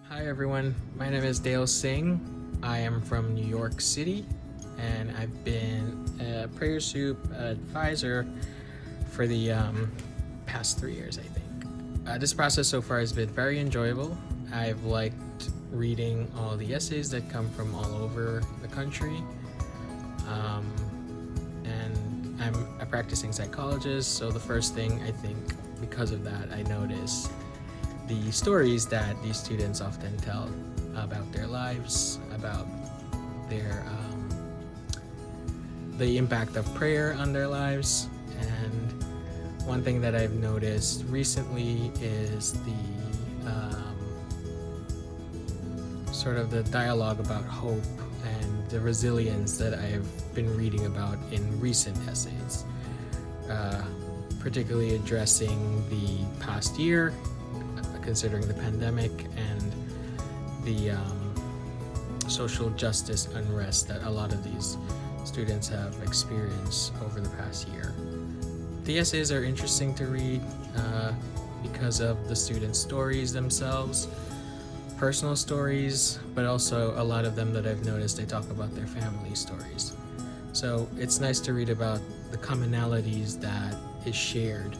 Hi everyone, my name is Dale Singh. I am from New York City and I've been a Prayer Soup advisor for the past 3 years, I think. This process so far has been very enjoyable. I've liked reading all the essays that come from all over the country. Um, and I'm a practicing psychologist, so the first thing I think because of that I notice the stories that these students often tell about their lives, about their the impact of prayer on their lives. And one thing that I've noticed recently is the sort of the dialogue about hope and the resilience that I've been reading about in recent essays, particularly addressing the past year, considering the pandemic and the social justice unrest that a lot of these students have experienced over the past year. The essays are interesting to read because of the students' stories themselves, personal stories, but also a lot of them that I've noticed they talk about their family stories. So it's nice to read about the commonalities that is shared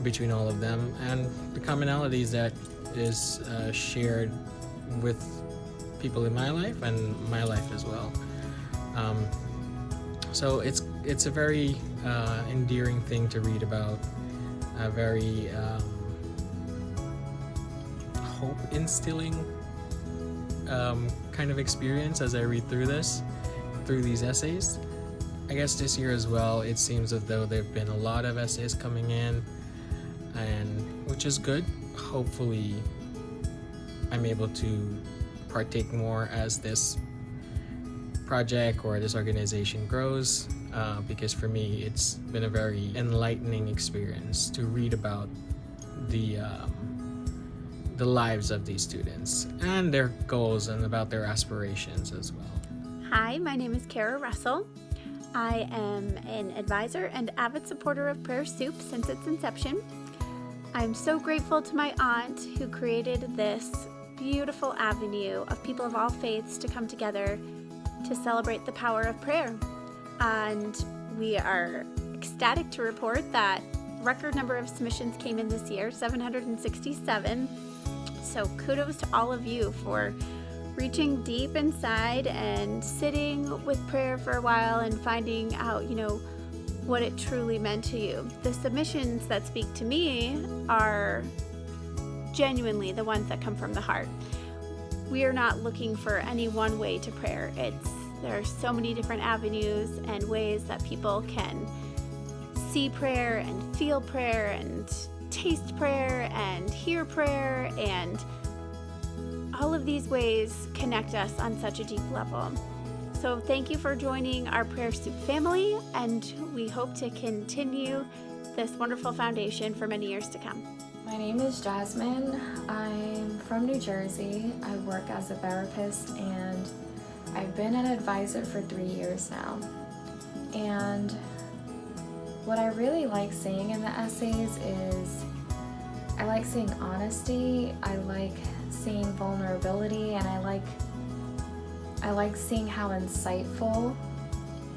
between all of them and the commonalities that is shared with people in my life and my life as well. So it's a very endearing thing to read about, a very hope instilling kind of experience as I read through these essays. I guess this year as well, it seems as though there have been a lot of essays coming in, and which is good. Hopefully I'm able to partake more as this project or this organization grows, because for me it's been a very enlightening experience to read about the lives of these students and their goals and about their aspirations as well. Hi, my name is Kara Russell. I am an advisor and avid supporter of Prayer Soup since its inception. I'm so grateful to my aunt who created this beautiful avenue of people of all faiths to come together to celebrate the power of prayer. And we are ecstatic to report that record number of submissions came in this year, 767. So kudos to all of you for reaching deep inside and sitting with prayer for a while and finding out, what it truly meant to you. The submissions that speak to me are genuinely the ones that come from the heart. We are not looking for any one way to prayer. There are so many different avenues and ways that people can see prayer and feel prayer and taste prayer and hear prayer, and all of these ways connect us on such a deep level. So thank you for joining our Prayer Soup family, and we hope to continue this wonderful foundation for many years to come. My name is Jasmine. I'm from New Jersey. I work as a therapist and I've been an advisor for 3 years now. And what I really like seeing in the essays is I like seeing honesty, I like seeing vulnerability, and I like seeing how insightful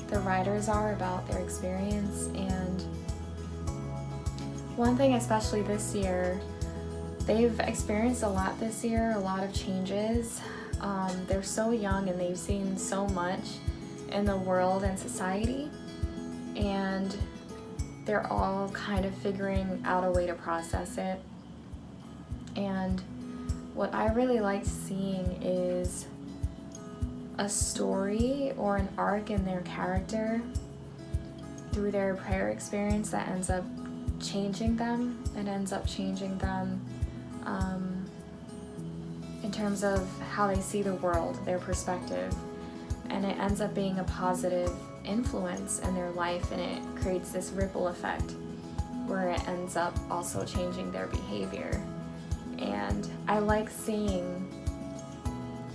the writers are about their experience. And one thing especially this year, they've experienced a lot this year, a lot of changes. They're so young and they've seen so much in the world and society, and they're all kind of figuring out a way to process it. And what I really like seeing is a story or an arc in their character through their prayer experience that ends up changing them. It ends up changing them in terms of how they see the world, their perspective, and it ends up being a positive influence in their life, and it creates this ripple effect where it ends up also changing their behavior. And I like seeing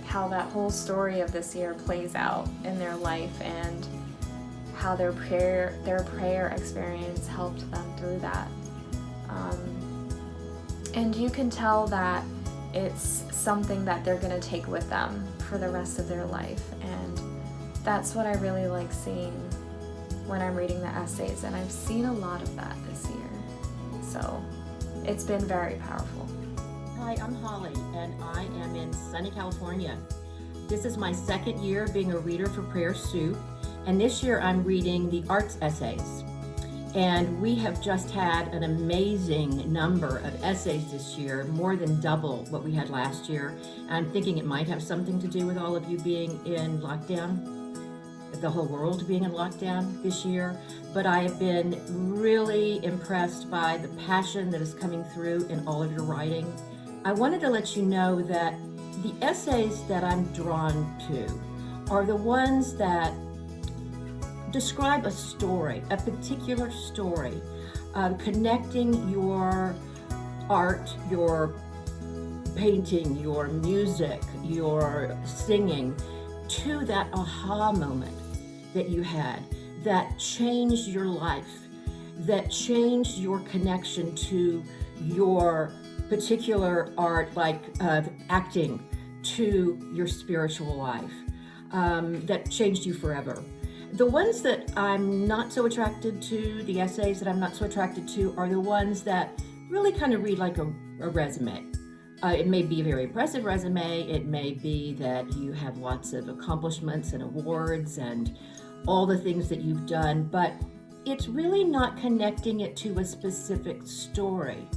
how that whole story of this year plays out in their life and how their prayer experience helped them through that. And you can tell that it's something that they're going to take with them for the rest of their life. And that's what I really like seeing when I'm reading the essays, and I've seen a lot of that this year. So it's been very powerful. Hi, I'm Holly, and I am in sunny California. This is my second year being a reader for Prayer Soup, and this year I'm reading the arts essays. And we have just had an amazing number of essays this year, more than double what we had last year. And I'm thinking it might have something to do with all of you being in lockdown, the whole world being in lockdown this year. But I have been really impressed by the passion that is coming through in all of your writing. I wanted to let you know that the essays that I'm drawn to are the ones that describe a story, a particular story, connecting your art, your painting, your music, your singing to that aha moment that you had that changed your life, that changed your connection to your particular art, like acting, to your spiritual life, that changed you forever. The ones that I'm not so attracted to, the essays that I'm not so attracted to, are the ones that really kind of read like a resume. It may be a very impressive resume. It may be that you have lots of accomplishments and awards and all the things that you've done, but it's really not connecting it to a specific story.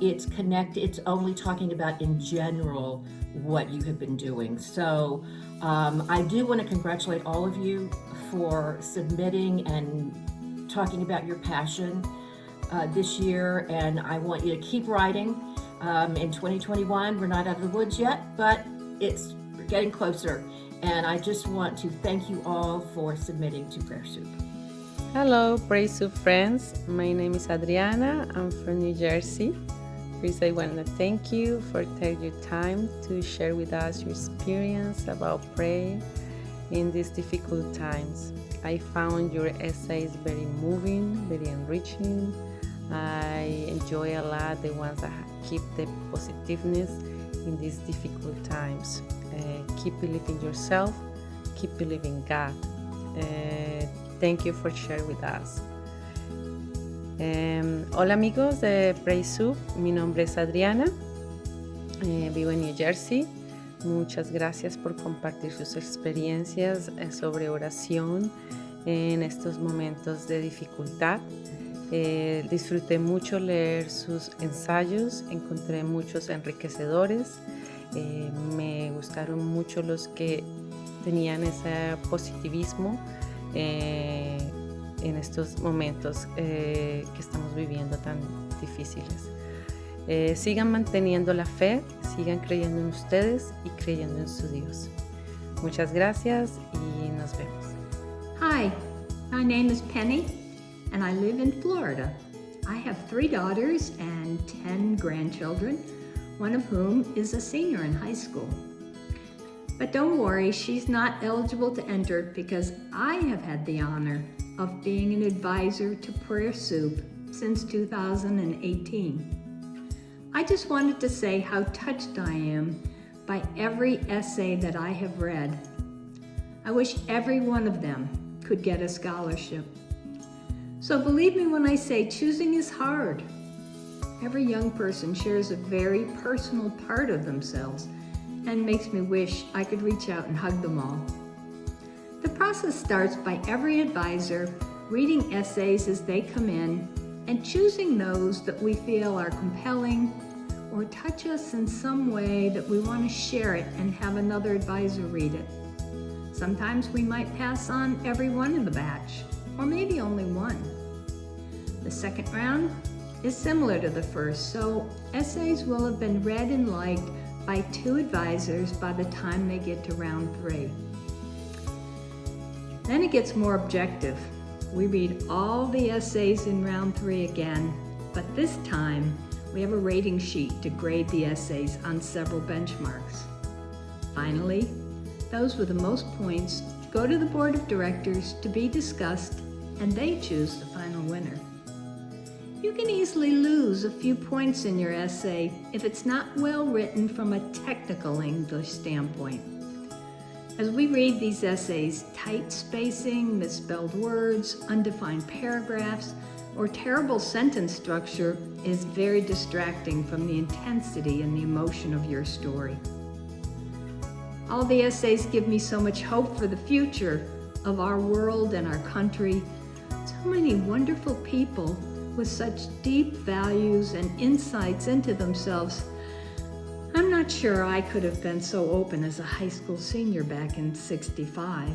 It's only talking about in general what you have been doing. So I do want to congratulate all of you for submitting and talking about your passion this year, and I want you to keep writing. In 2021, we're not out of the woods yet, but we're getting closer, and I just want to thank you all for submitting to Prayer Soup. Hello, Prayer Soup friends. My name is Adriana. I'm from New Jersey. First, I want to thank you for taking your time to share with us your experience about prayer in these difficult times. I found your essays very moving, very enriching. I enjoy a lot the ones that keep the positiveness in these difficult times. Keep believing yourself, keep believing God. Thank you for sharing with us. Hola amigos de Prayer Soup, mi nombre es Adriana, vivo en New Jersey. Muchas gracias por compartir sus experiencias sobre oración en estos momentos de dificultad. Disfruté mucho leer sus ensayos, encontré muchos enriquecedores. Me gustaron mucho los que tenían ese positivismo en estos momentos que estamos viviendo tan difíciles. Sigan manteniendo la fe, sigan creyendo en ustedes y creyendo en su Dios. Muchas gracias y nos vemos. Hi, my name is Penny and I live in Florida. I have 3 daughters and 10 grandchildren, one of whom is a senior in high school. But don't worry, she's not eligible to enter because I have had the honor of being an advisor to Prayer Soup since 2018. I just wanted to say how touched I am by every essay that I have read. I wish every one of them could get a scholarship. So believe me when I say choosing is hard. Every young person shares a very personal part of themselves and makes me wish I could reach out and hug them all. The process starts by every advisor reading essays as they come in and choosing those that we feel are compelling or touch us in some way that we want to share it and have another advisor read it. Sometimes we might pass on every one in the batch, or maybe only one. The second round is similar to the first, so essays will have been read and liked by 2 advisors by the time they get to round 3. Then it gets more objective. We read all the essays in round 3 again, but this time we have a rating sheet to grade the essays on several benchmarks. Finally, those with the most points go to the board of directors to be discussed, and they choose the final winner. You can easily lose a few points in your essay if it's not well written from a technical English standpoint. As we read these essays, tight spacing, misspelled words, undefined paragraphs, or terrible sentence structure is very distracting from the intensity and the emotion of your story. All the essays give me so much hope for the future of our world and our country. So many wonderful people with such deep values and insights into themselves. I'm not sure I could have been so open as a high school senior back in '65.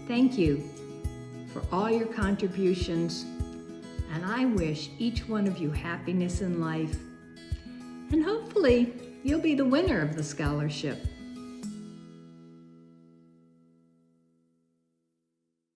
Thank you for all your contributions, and I wish each one of you happiness in life. And hopefully, you'll be the winner of the scholarship.